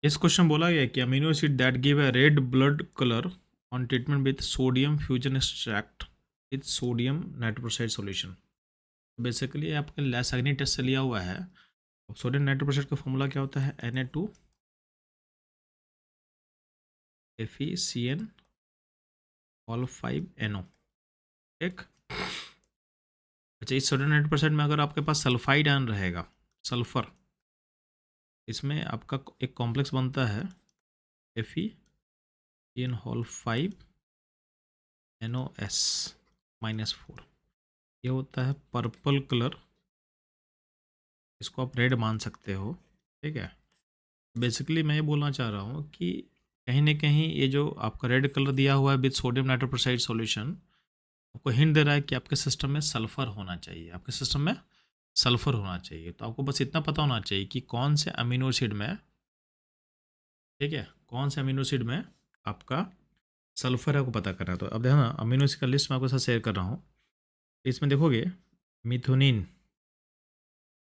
इस क्वेश्चन बोला गया कि amino acid that give a red blood colour on treatment with sodium fusion extract with sodium nitroxide solution. Basically आपके Lassaigne test से लिया हुआ है। सोडियम नाइट्रोक्साइड का फॉर्मूला क्या होता है? Na2 FeCN all 5NO। ठीक। अच्छा, इस सोडियम नाइट्रोक्साइड में अगर आपके पास सल्फाइड आयन रहेगा, सल्फर, इसमें आपका एक कॉम्प्लेक्स बनता है FeCN होल 5NOS-4। ये होता है पर्पल कलर, इसको आप रेड मान सकते हो। ठीक है। बेसिकली मैं ये बोलना चाह रहा हूँ कि कहीं ना कहीं ये जो आपका रेड कलर दिया हुआ है विद सोडियम नाइट्रोक्साइड सॉल्यूशन, आपको हिंट दे रहा है कि आपके सिस्टम में सल्फर होना चाहिए, आपके सिस्टम में सल्फर होना चाहिए। तो आपको बस इतना पता होना चाहिए कि कौन से अमीनो एसिड में, ठीक है, कौन से अमीनो एसिड में आपका सल्फर है, आपको पता करना है। तो अब देखो ना, अमीनो एसिड का लिस्ट मैं आपके साथ शेयर कर रहा हूँ। इसमें देखोगे मिथुनिन,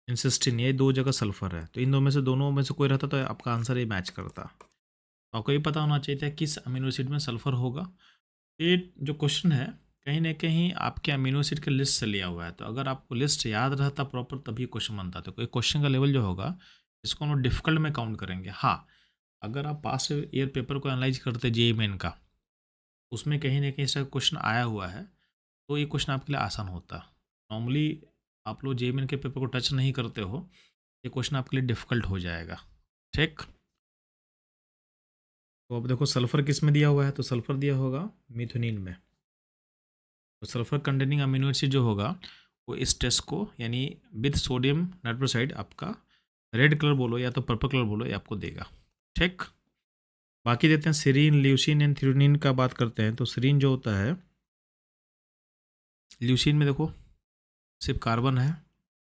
इंसिस्टिन, ये दो जगह सल्फर है। तो इन दो में से, दोनों में से कोई रहता तो आपका आंसर ये मैच करता। तो आपको ये पता होना चाहिए था किस अमीनो एसिड में सल्फर होगा। ये जो क्वेश्चन है कहीं ना कहीं आपके अमीनो एसिड के लिस्ट से लिया हुआ है। तो अगर आपको लिस्ट याद रहता प्रॉपर तभी क्वेश्चन बनता। तो कोई क्वेश्चन का लेवल जो होगा इसको हम डिफिकल्ट में काउंट करेंगे। हाँ, अगर आप पास ईयर पेपर को एनालाइज करते जेईई मेन का, उसमें कहीं ना कहीं इसका क्वेश्चन आया हुआ है, तो ये क्वेश्चन आपके लिए आसान होता। नॉर्मली आप लोग जेईई मेन के पेपर को टच नहीं करते हो, ये क्वेश्चन आपके लिए डिफिकल्ट हो जाएगा। ठीक। तो अब देखो सल्फर किस में दिया हुआ है, तो सल्फर दिया होगा मिथुनिन में। तो सल्फर कंटेनिंग अमीनो एसिड जो होगा वो इस टेस्ट को, यानी विथ सोडियम नाइट्रोक्साइड, आपका रेड कलर बोलो या तो पर्पल कलर बोलो, ये आपको देगा। ठीक। बाकी देते हैं सीरीन, ल्यूसीन एंड थ्रेओनीन का बात करते हैं। तो सीरीन जो होता है, ल्यूसीन में देखो सिर्फ कार्बन है।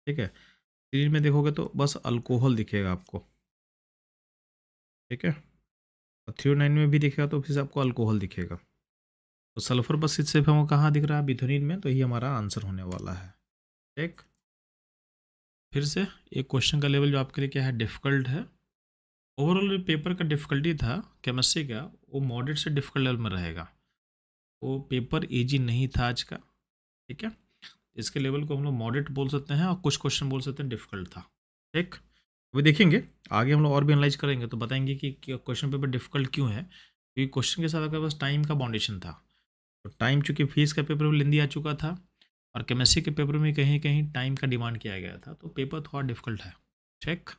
ठीक है। सीरीन में देखोगे तो बस अल्कोहल दिखेगा आपको। ठीक है। और थ्रेओनाइन में भी दिखेगा तो फिर से आपको अल्कोहल दिखेगा। तो सल्फर बस सिर्फ हमको कहाँ दिख रहा है? मिथुनिन में। तो यही हमारा आंसर होने वाला है। ठीक। फिर से एक क्वेश्चन का लेवल जो आपके लिए क्या है, डिफिकल्ट है। ओवरऑल पेपर का डिफ़िकल्टी था केमिस्ट्री का, वो मॉडरेट से डिफ़िकल्ट लेवल में रहेगा। वो पेपर इजी नहीं था आज का। ठीक है। इसके लेवल को हम लोग मॉडरेट बोल सकते हैं और कुछ क्वेश्चन बोल सकते हैं डिफ़िकल्ट था। ठीक। अभी देखेंगे आगे हम लोग और भी एनालाइज करेंगे तो बताएंगे कि क्वेश्चन पेपर डिफ़िकल्ट क्यों है। क्योंकि क्वेश्चन के साथ आपके पास टाइम का बाउंडेशन था। तो टाइम, चूँकि फीस का पेपर भी लेंदी आ चुका था और केमिस्ट्री के पेपर में कहीं कहीं टाइम का डिमांड किया गया था, तो पेपर थोड़ा डिफ़िकल्ट है। ठीक।